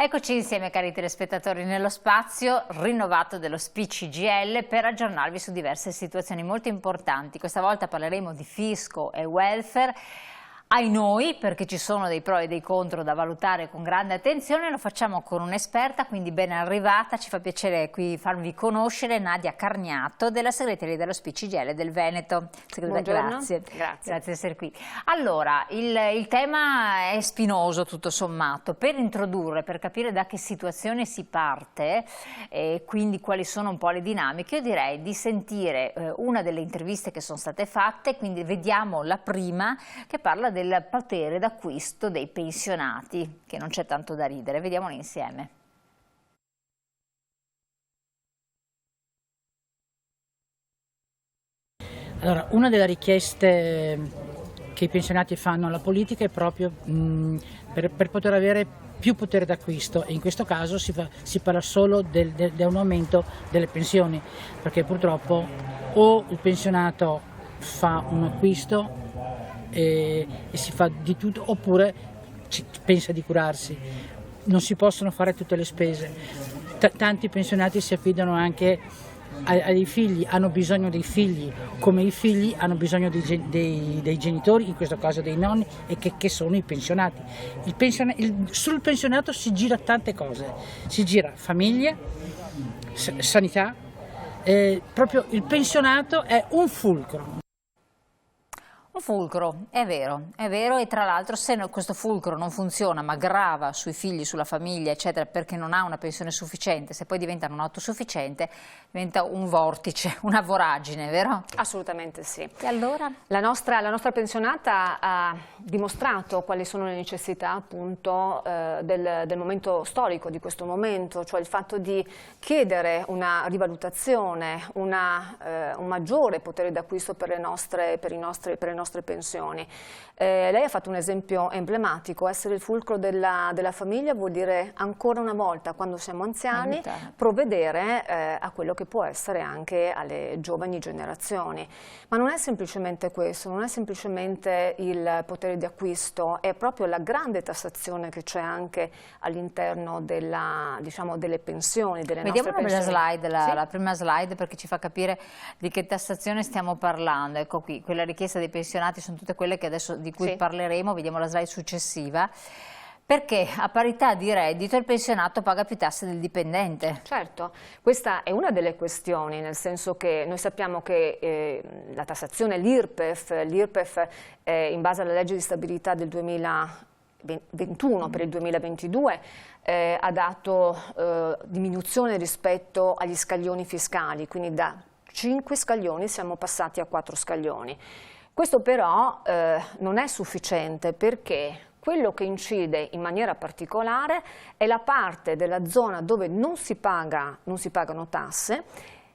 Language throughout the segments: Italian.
Eccoci insieme, cari telespettatori, nello spazio rinnovato dello Speech CGIL per aggiornarvi su diverse situazioni molto importanti. Questa volta parleremo di fisco e welfare. Ai noi, perché ci sono dei pro e dei contro da valutare con grande attenzione, lo facciamo con un'esperta, quindi ben arrivata. Ci fa piacere qui farvi conoscere Nadia Carniato della segreteria dello Speech CGIL del Veneto. Grazie. Grazie di essere qui. Allora, il tema è spinoso tutto sommato. Per introdurre, per capire da che situazione si parte e quindi quali sono un po' le dinamiche, io direi di sentire una delle interviste che sono state fatte, quindi vediamo la prima che parla del potere d'acquisto dei pensionati, che non c'è tanto da ridere. Vediamolo insieme. Allora, una delle richieste che i pensionati fanno alla politica è proprio per poter avere più potere d'acquisto, e in questo caso si parla solo di un aumento delle pensioni, perché purtroppo o il pensionato fa un acquisto e si fa di tutto, oppure pensa di curarsi. Non si possono fare tutte le spese. Tanti pensionati si affidano anche ai figli, hanno bisogno dei figli, come i figli hanno bisogno dei genitori, in questo caso dei nonni, e che sono i pensionati. Sul pensionato si gira tante cose, si gira famiglia, sanità, proprio il pensionato è un fulcro. Un fulcro, è vero, e tra l'altro se questo fulcro non funziona ma grava sui figli, sulla famiglia eccetera, perché non ha una pensione sufficiente, se poi diventa non autosufficiente diventa un vortice, una voragine, vero? Assolutamente sì. E allora? La nostra pensionata ha dimostrato quali sono le necessità appunto del momento storico, di questo momento, cioè il fatto di chiedere una rivalutazione, un maggiore potere d'acquisto per le nostre pensioni. Lei ha fatto un esempio emblematico: essere il fulcro della famiglia vuol dire ancora una volta, quando siamo anziani, provvedere a quello che può essere anche alle giovani generazioni. Ma non è semplicemente questo, non è semplicemente il potere di acquisto, è proprio la grande tassazione che c'è anche all'interno delle pensioni, delle nostre pensioni. Vediamo la prima slide, perché ci fa capire di che tassazione stiamo parlando. Ecco qui, quella richiesta dei pensionati sono tutte quelle di cui parleremo. Vediamo la slide successiva. Perché a parità di reddito il pensionato paga più tasse del dipendente. Certo, questa è una delle questioni, nel senso che noi sappiamo che la tassazione, l'IRPEF in base alla legge di stabilità del 2021 per il 2022 ha dato diminuzione rispetto agli scaglioni fiscali, quindi da 5 scaglioni siamo passati a 4 scaglioni. Questo però non è sufficiente, perché quello che incide in maniera particolare è la parte della zona dove non si pagano tasse,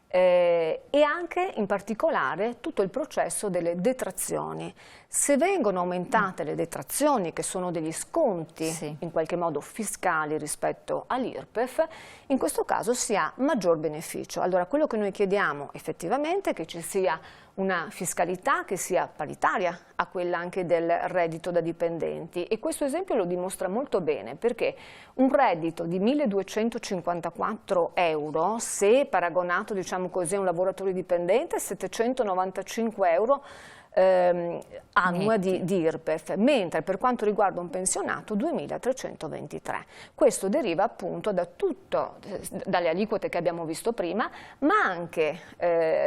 e anche in particolare tutto il processo delle detrazioni. Se vengono aumentate le detrazioni, che sono degli sconti in qualche modo fiscali rispetto all'IRPEF, in questo caso si ha maggior beneficio. Allora, quello che noi chiediamo effettivamente è che ci sia una fiscalità che sia paritaria a quella anche del reddito da dipendenti, e questo esempio lo dimostra molto bene, perché un reddito di 1.254 euro, se paragonato diciamo così a un lavoratore dipendente, 795 euro annua di IRPEF, mentre per quanto riguarda un pensionato 2.323. Questo deriva appunto dalle aliquote che abbiamo visto prima, ma anche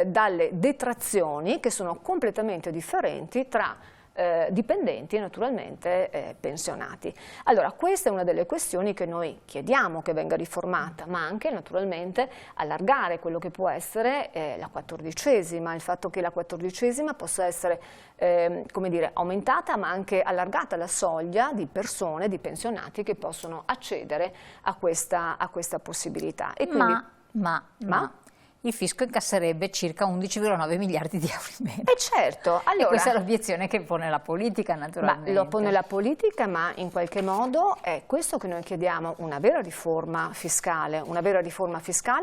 dalle detrazioni, che sono completamente differenti tra dipendenti e naturalmente pensionati. Allora, questa è una delle questioni che noi chiediamo che venga riformata, ma anche naturalmente allargare quello che può essere la 14ª, il fatto che la 14ª possa essere come dire, aumentata, ma anche allargata la soglia di persone, di pensionati che possono accedere a questa possibilità. E quindi, il fisco incasserebbe circa 11,9 miliardi di euro in meno. E certo, allora, e questa è l'obiezione che pone la politica, naturalmente. Ma lo pone la politica, ma in qualche modo è questo che noi chiediamo, una vera riforma fiscale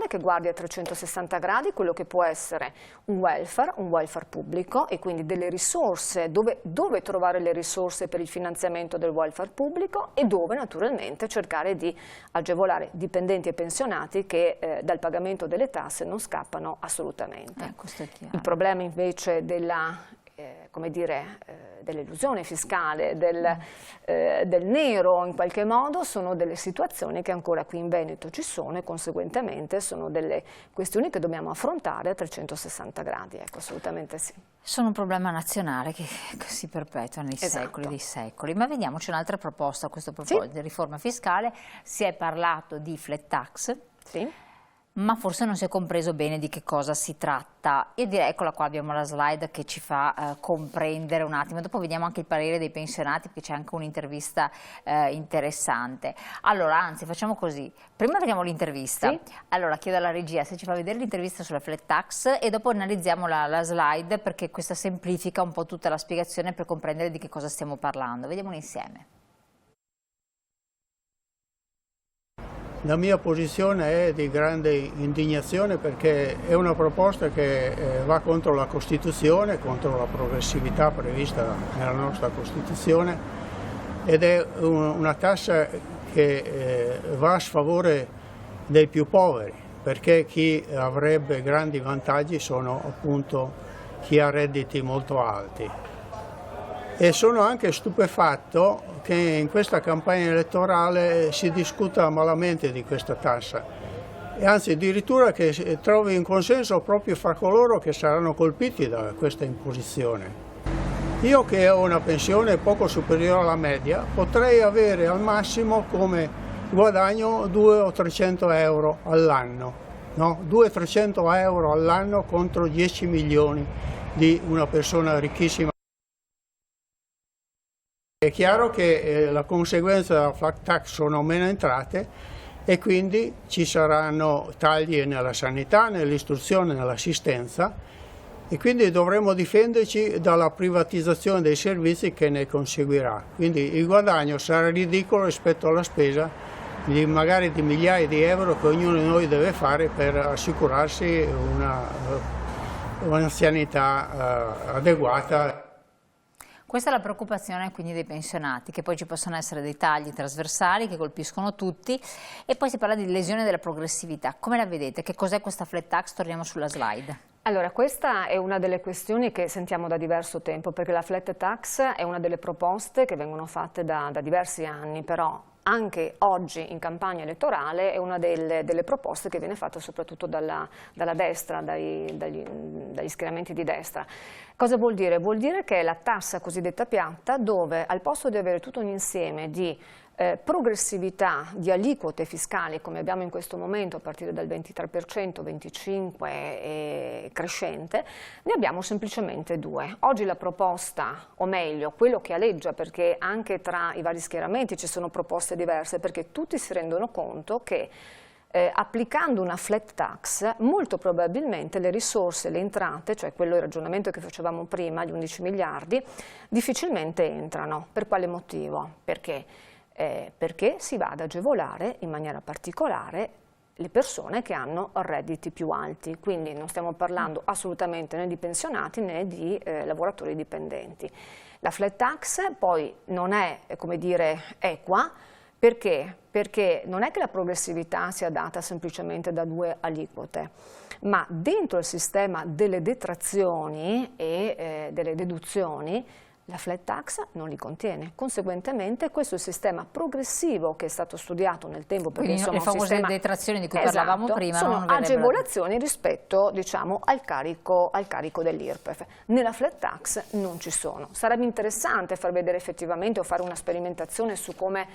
che guardi a 360 gradi quello che può essere un welfare pubblico, e quindi delle risorse, dove trovare le risorse per il finanziamento del welfare pubblico, e dove naturalmente cercare di agevolare dipendenti e pensionati che dal pagamento delle tasse non scappano assolutamente. Questo è chiaro. Il problema invece dell'elusione fiscale, del nero in qualche modo, sono delle situazioni che ancora qui in Veneto ci sono, e conseguentemente sono delle questioni che dobbiamo affrontare a 360 gradi, ecco, assolutamente sì. Sono un problema nazionale che si perpetua nei secoli dei secoli. Ma vediamo, c'è un'altra proposta a questo proposito, di riforma fiscale. Si è parlato di flat tax. Sì. Ma forse non si è compreso bene di che cosa si tratta. Io direi, eccola qua, abbiamo la slide che ci fa comprendere un attimo. Dopo vediamo anche il parere dei pensionati, perché c'è anche un'intervista interessante. Allora, anzi, facciamo così. Prima vediamo l'intervista. Sì. Allora, chiedo alla regia se ci fa vedere l'intervista sulla flat tax e dopo analizziamo la slide, perché questa semplifica un po' tutta la spiegazione per comprendere di che cosa stiamo parlando. Vediamolo insieme. La mia posizione è di grande indignazione, perché è una proposta che va contro la Costituzione, contro la progressività prevista nella nostra Costituzione, ed è una tassa che va a sfavore dei più poveri, perché chi avrebbe grandi vantaggi sono appunto chi ha redditi molto alti. E sono anche stupefatto che in questa campagna elettorale si discuta malamente di questa tassa, e anzi addirittura che trovi un consenso proprio fra coloro che saranno colpiti da questa imposizione. Io, che ho una pensione poco superiore alla media, potrei avere al massimo come guadagno 200 o 300 euro all'anno, no? 200-300 euro all'anno contro 10 milioni di una persona ricchissima. È chiaro che la conseguenza della flat tax sono meno entrate, e quindi ci saranno tagli nella sanità, nell'istruzione, nell'assistenza, e quindi dovremo difenderci dalla privatizzazione dei servizi che ne conseguirà. Quindi il guadagno sarà ridicolo rispetto alla spesa magari di migliaia di euro che ognuno di noi deve fare per assicurarsi un'anzianità adeguata. Questa è la preoccupazione quindi dei pensionati, che poi ci possono essere dei tagli trasversali che colpiscono tutti, e poi si parla di lesione della progressività. Come la vedete? Che cos'è questa flat tax? Torniamo sulla slide. Allora, questa è una delle questioni che sentiamo da diverso tempo, perché la flat tax è una delle proposte che vengono fatte da diversi anni, però anche oggi in campagna elettorale è una delle proposte che viene fatta soprattutto dalla destra, dagli schieramenti di destra. Cosa vuol dire? Vuol dire che è la tassa cosiddetta piatta, dove al posto di avere tutto un insieme di progressività di aliquote fiscali come abbiamo in questo momento a partire dal 23%, 25% e crescente, ne abbiamo semplicemente due. Oggi la proposta, o meglio quello che aleggia, perché anche tra i vari schieramenti ci sono proposte diverse, perché tutti si rendono conto che applicando una flat tax molto probabilmente le risorse, le entrate, cioè quello il ragionamento che facevamo prima, gli 11 miliardi, difficilmente entrano. Per quale motivo? Perché si va ad agevolare in maniera particolare le persone che hanno redditi più alti, quindi non stiamo parlando assolutamente né di pensionati né di lavoratori dipendenti. La flat tax poi non è, come dire, equa. Perché? Perché non è che la progressività sia data semplicemente da due aliquote, ma dentro il sistema delle detrazioni e delle deduzioni la flat tax non li contiene. Conseguentemente questo è il sistema progressivo che è stato studiato nel tempo, perché quindi insomma le famose detrazioni di cui parlavamo prima sono non agevolazioni rispetto, diciamo, al carico dell'IRPEF. Nella flat tax non ci sono. Sarebbe interessante far vedere effettivamente o fare una sperimentazione su come,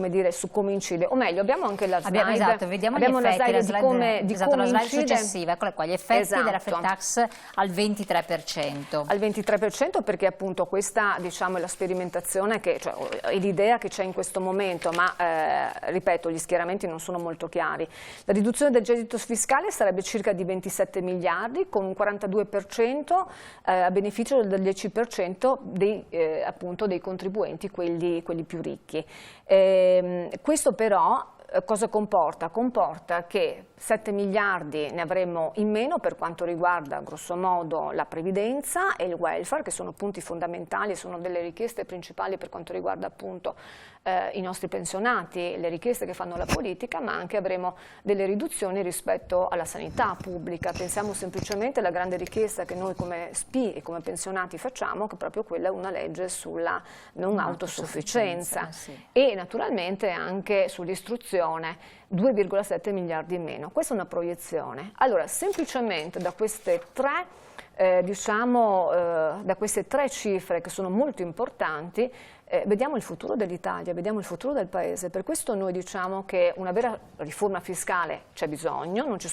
dire, su come incide, o meglio abbiamo anche la slide, esatto, vediamo gli effetti, la slide di come slide incide, successiva, eccola qua, gli effetti della flat tax al 23%. Al 23%, perché appunto appunto questa, diciamo, è la sperimentazione, cioè, è l'idea che c'è in questo momento, ma ripeto, gli schieramenti non sono molto chiari. La riduzione del gettito fiscale sarebbe circa di 27 miliardi, con un 42% a beneficio del 10% appunto dei contribuenti, quelli più ricchi. Questo però cosa comporta? Comporta che 7 miliardi ne avremo in meno per quanto riguarda grosso modo la previdenza e il welfare, che sono punti fondamentali, sono delle richieste principali per quanto riguarda appunto i nostri pensionati, le richieste che fanno la politica, ma anche avremo delle riduzioni rispetto alla sanità pubblica. Pensiamo semplicemente alla grande richiesta che noi come SPI e come pensionati facciamo, che è proprio quella una legge sulla non autosufficienza e naturalmente anche sull'istruzione, 2,7 miliardi in meno. Questa è una proiezione. Allora, semplicemente da queste tre da queste tre cifre che sono molto importanti, vediamo il futuro dell'Italia, vediamo il futuro del Paese. Per questo noi diciamo che una vera riforma fiscale c'è bisogno, non c'è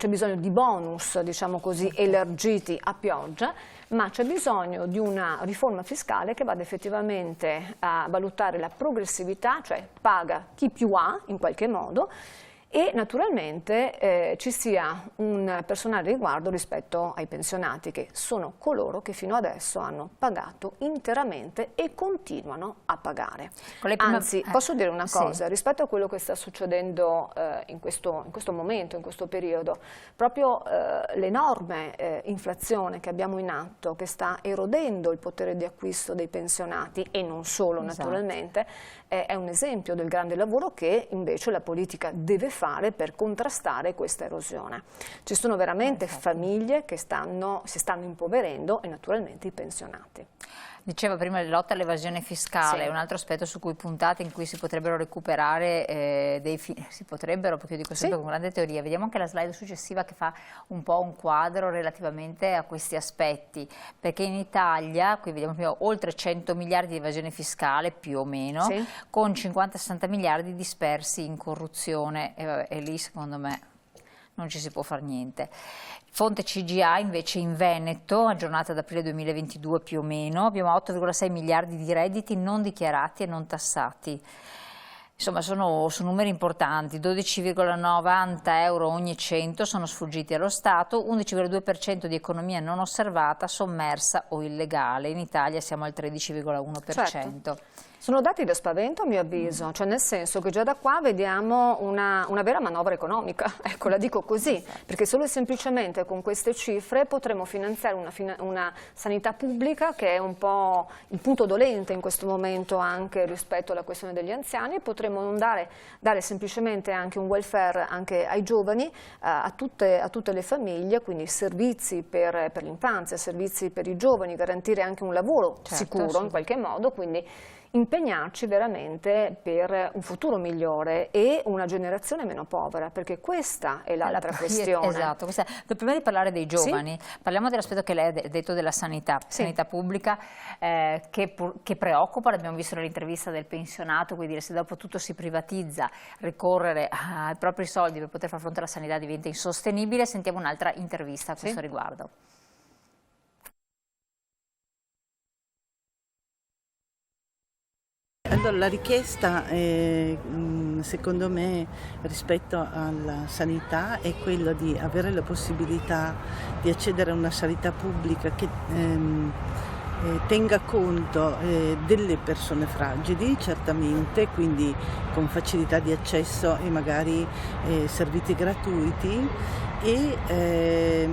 bisogno di bonus, diciamo così, elargiti a pioggia, ma c'è bisogno di una riforma fiscale che vada effettivamente a valutare la progressività, cioè paga chi più ha in qualche modo, e naturalmente ci sia un personale riguardo rispetto ai pensionati, che sono coloro che fino adesso hanno pagato interamente e continuano a pagare. Anzi, posso dire una cosa, rispetto a quello che sta succedendo in questo momento, in questo periodo, proprio l'enorme inflazione che abbiamo in atto, che sta erodendo il potere di acquisto dei pensionati e non solo naturalmente, è un esempio del grande lavoro che invece la politica deve fare per contrastare questa erosione. Ci sono veramente famiglie che si stanno impoverendo e naturalmente i pensionati. Diceva prima la lotta all'evasione fiscale, un altro aspetto su cui puntate, in cui si potrebbero recuperare si potrebbero, perché io dico sempre con grande teoria. Vediamo anche la slide successiva che fa un po' un quadro relativamente a questi aspetti, perché in Italia, qui vediamo prima, oltre 100 miliardi di evasione fiscale più o meno, con 50-60 miliardi dispersi in corruzione, e lì secondo me non ci si può fare niente. Fonte CGA invece in Veneto, aggiornata ad aprile 2022 più o meno, abbiamo 8,6 miliardi di redditi non dichiarati e non tassati. Insomma, sono numeri importanti, 12,90 euro ogni 100 sono sfuggiti allo Stato, 11,2% di economia non osservata, sommersa o illegale. In Italia siamo al 13,1%. Certo. Sono dati da spavento a mio avviso, cioè nel senso che già da qua vediamo una vera manovra economica, ecco, la dico così, perché solo e semplicemente con queste cifre potremo finanziare una sanità pubblica che è un po' il punto dolente in questo momento anche rispetto alla questione degli anziani, e potremo dare semplicemente anche un welfare anche ai giovani, a tutte le famiglie, quindi servizi per l'infanzia, servizi per i giovani, garantire anche un lavoro sicuro in qualche modo, quindi impegnarci veramente per un futuro migliore e una generazione meno povera, perché questa è l'altra questione. Esatto, prima di parlare dei giovani, parliamo dell'aspetto che lei ha detto della sanità pubblica, che preoccupa. L'abbiamo visto nell'intervista del pensionato, quindi dire, se dopo tutto si privatizza, ricorrere ai propri soldi per poter far fronte alla sanità diventa insostenibile. Sentiamo un'altra intervista a questo riguardo. Allora, la richiesta secondo me rispetto alla sanità è quella di avere la possibilità di accedere a una sanità pubblica che tenga conto delle persone fragili, certamente, quindi con facilità di accesso e magari servizi gratuiti, e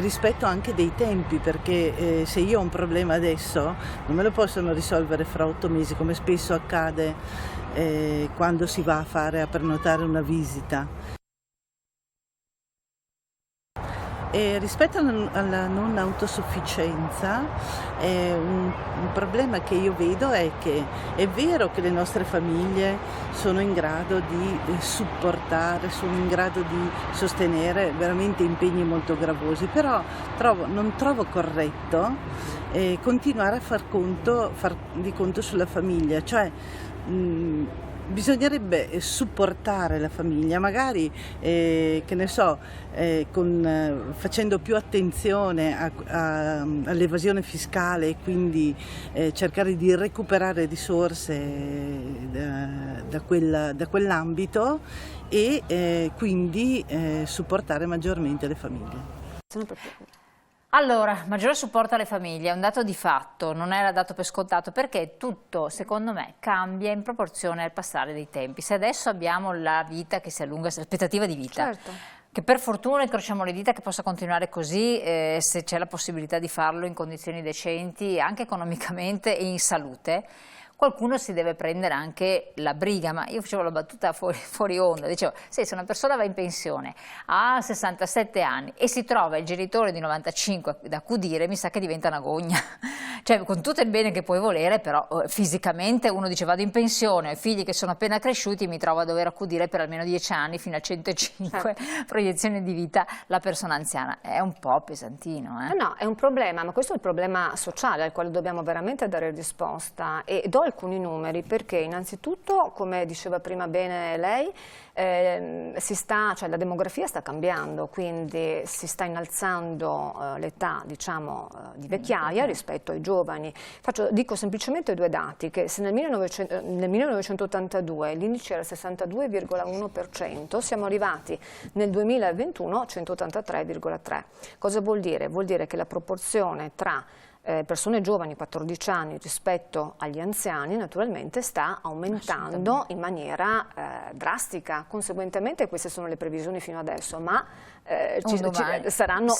rispetto anche dei tempi, perché se io ho un problema adesso non me lo possono risolvere fra 8 mesi, come spesso accade quando si va a prenotare una visita. E rispetto alla non autosufficienza, un problema che io vedo è che è vero che le nostre famiglie sono in grado di supportare, sono in grado di sostenere veramente impegni molto gravosi, però non trovo corretto continuare a far di conto sulla famiglia, cioè bisognerebbe supportare la famiglia, magari che ne so, facendo più attenzione all'evasione fiscale e quindi cercare di recuperare risorse da quell'ambito e quindi supportare maggiormente le famiglie. Allora, maggiore supporto alle famiglie è un dato di fatto, non era dato per scontato, perché tutto, secondo me, cambia in proporzione al passare dei tempi. Se adesso abbiamo la vita che si allunga, l'aspettativa di vita, certo, che per fortuna incrociamo le dita che possa continuare così, se c'è la possibilità di farlo in condizioni decenti, anche economicamente e in salute, qualcuno si deve prendere anche la briga. Ma io facevo la battuta fuori onda, dicevo, se una persona va in pensione, ha 67 anni e si trova il genitore di 95 da accudire, mi sa che diventa una gogna. Cioè, con tutto il bene che puoi volere, però fisicamente uno dice vado in pensione, ho i figli che sono appena cresciuti, mi trovo a dover accudire per almeno 10 anni fino a 105 proiezioni di vita la persona anziana. È un po' pesantino. No, è un problema, ma questo è il problema sociale al quale dobbiamo veramente dare risposta, e do alcuni numeri perché innanzitutto, come diceva prima bene lei, la demografia sta cambiando, quindi si sta innalzando l'età, diciamo, di vecchiaia rispetto ai giovani. Dico semplicemente due dati, che se nel 1982 l'indice era 62,1%, siamo arrivati nel 2021 a 183,3%. Cosa vuol dire? Vuol dire che la proporzione tra persone giovani, 14 anni, rispetto agli anziani, naturalmente sta aumentando in maniera drastica. Conseguentemente queste sono le previsioni fino adesso, ma saranno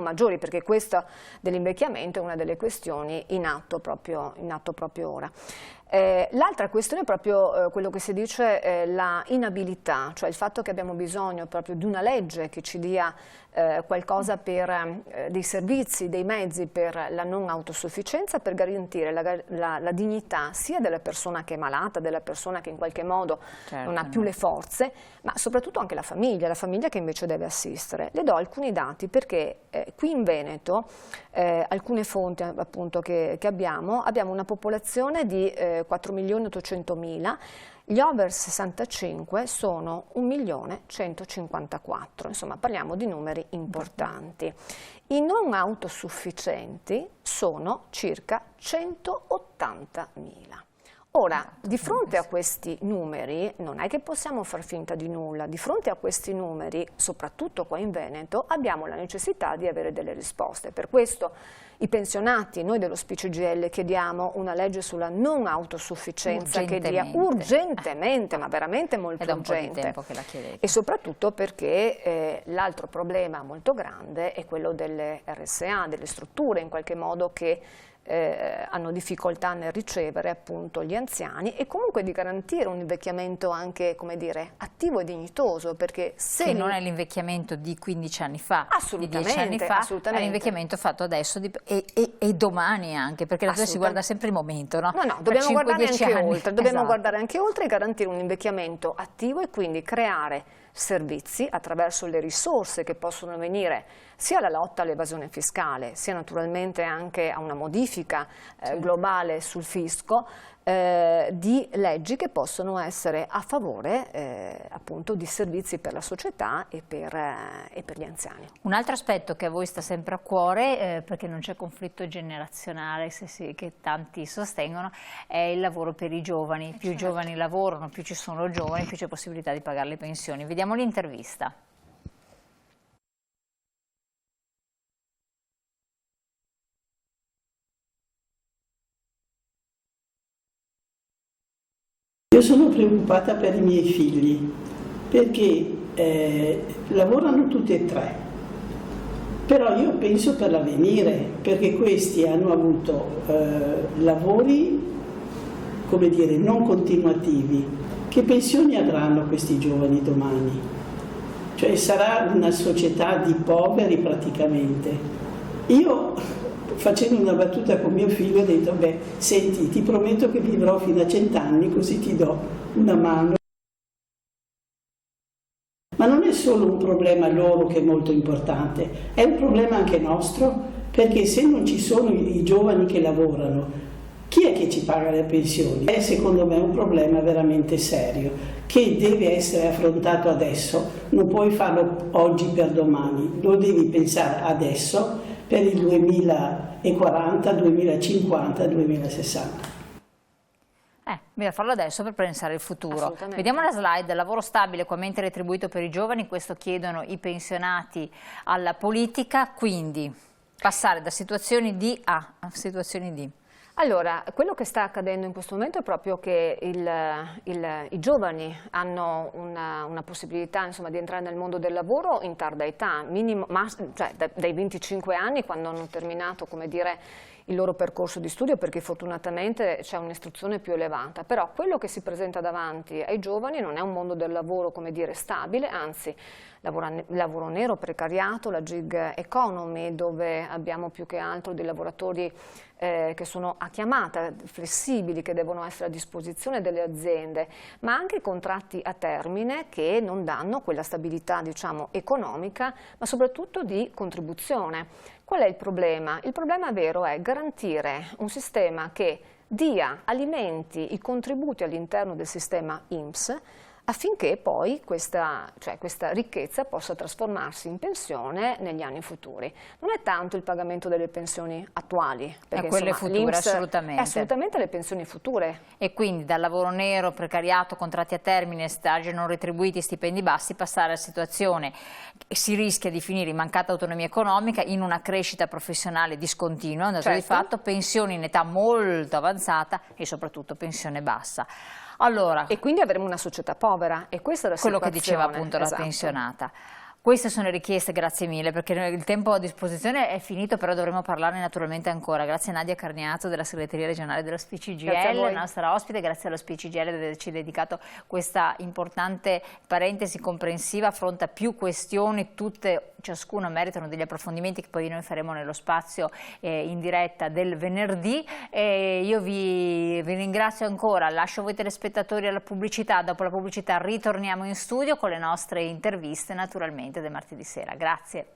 maggiori, perché questa dell'invecchiamento è una delle questioni in atto proprio ora. L'altra questione è proprio quello che si dice la inabilità, cioè il fatto che abbiamo bisogno proprio di una legge che ci dia qualcosa per dei servizi, dei mezzi per la non autosufficienza, per garantire la dignità sia della persona che è malata, della persona che in qualche modo non ha più le forze, ma soprattutto anche la famiglia che invece deve assistere. Le do alcuni dati perché qui in Veneto, alcune fonti appunto che abbiamo una popolazione di 4.800.000, gli over 65 sono 1.154.000, insomma parliamo di numeri importanti. I non autosufficienti sono circa 180.000. Ora, di fronte a questi numeri non è che possiamo far finta di nulla, di fronte a questi numeri, soprattutto qua in Veneto, abbiamo la necessità di avere delle risposte. Per questo i pensionati, noi dello SPCGL chiediamo una legge sulla non autosufficienza che dia urgentemente, ma veramente molto urgente. È da un po' di tempo che la chiedete. E soprattutto perché l'altro problema molto grande è quello delle RSA, delle strutture in qualche modo che hanno difficoltà nel ricevere appunto gli anziani, e comunque di garantire un invecchiamento anche, come dire, attivo e dignitoso, perché se non è l'invecchiamento di 15 anni fa, di 10 anni fa, è l'invecchiamento fatto adesso e domani anche, perché la si guarda sempre il momento, no? No, dobbiamo guardare anche oltre, dobbiamo guardare anche oltre e garantire un invecchiamento attivo, e quindi creare servizi attraverso le risorse che possono venire sia alla lotta all'evasione fiscale, sia naturalmente anche a una modifica globale sul fisco, di leggi che possono essere a favore appunto di servizi per la società e per gli anziani. Un altro aspetto che a voi sta sempre a cuore, perché non c'è conflitto generazionale che tanti sostengono, è il lavoro per i giovani. Più giovani lavorano, più ci sono giovani, più c'è possibilità di pagare le pensioni. Vediamo l'intervista. Io sono preoccupata per i miei figli, perché lavorano tutti e tre, però io penso per l'avvenire, perché questi hanno avuto lavori, come dire, non continuativi. Che pensioni avranno questi giovani domani? Cioè sarà una società di poveri praticamente. Io, facendo una battuta con mio figlio, ho detto, beh, senti, ti prometto che vivrò fino a 100 anni, così ti do una mano. Ma non è solo un problema loro che è molto importante, è un problema anche nostro, perché se non ci sono i giovani che lavorano, Chi è che ci paga le pensioni? È secondo me un problema veramente serio che deve essere affrontato adesso, non puoi farlo oggi per domani, lo devi pensare adesso per il 2040, 2050, 2060. Bisogna farlo adesso per pensare al futuro. Vediamo la slide, lavoro stabile, equamente retribuito per i giovani, questo chiedono i pensionati alla politica, quindi passare da situazioni D a situazioni D. Allora, quello che sta accadendo in questo momento è proprio che i giovani hanno una possibilità, insomma, di entrare nel mondo del lavoro in tarda età, cioè dai 25 anni, quando hanno terminato, come dire, il loro percorso di studio, perché fortunatamente c'è un'istruzione più elevata. Però quello che si presenta davanti ai giovani non è un mondo del lavoro, come dire, stabile, anzi lavoro nero, precariato, la gig economy, dove abbiamo più che altro dei lavoratori che sono a chiamata, flessibili, che devono essere a disposizione delle aziende, ma anche contratti a termine che non danno quella stabilità, diciamo, economica, ma soprattutto di contribuzione. Qual è il problema? Il problema vero è garantire un sistema che alimenti i contributi all'interno del sistema INPS, affinché poi questa ricchezza possa trasformarsi in pensione negli anni futuri. Non è tanto il pagamento delle pensioni attuali, perché quelle future, assolutamente. Assolutamente le pensioni future. E quindi dal lavoro nero, precariato, contratti a termine, stage non retribuiti, stipendi bassi, passare alla situazione che si rischia di finire in mancata autonomia economica, in una crescita professionale discontinua, un dato di fatto, pensioni in età molto avanzata e soprattutto pensione bassa. Allora, e quindi avremo una società povera, e questa è la quello situazione. Che diceva appunto la pensionata. Queste sono le richieste, grazie mille, perché il tempo a disposizione è finito, però dovremo parlarne naturalmente ancora. Grazie a Nadia Carniato della segreteria regionale dello SPI-CGIL, la nostra ospite, grazie allo SPI-CGIL di averci dedicato questa importante parentesi comprensiva, affronta più questioni, tutte, ciascuna meritano degli approfondimenti che poi noi faremo nello spazio in diretta del venerdì. Io vi ringrazio ancora, lascio voi telespettatori alla pubblicità, dopo la pubblicità ritorniamo in studio con le nostre interviste naturalmente del martedì sera. Grazie.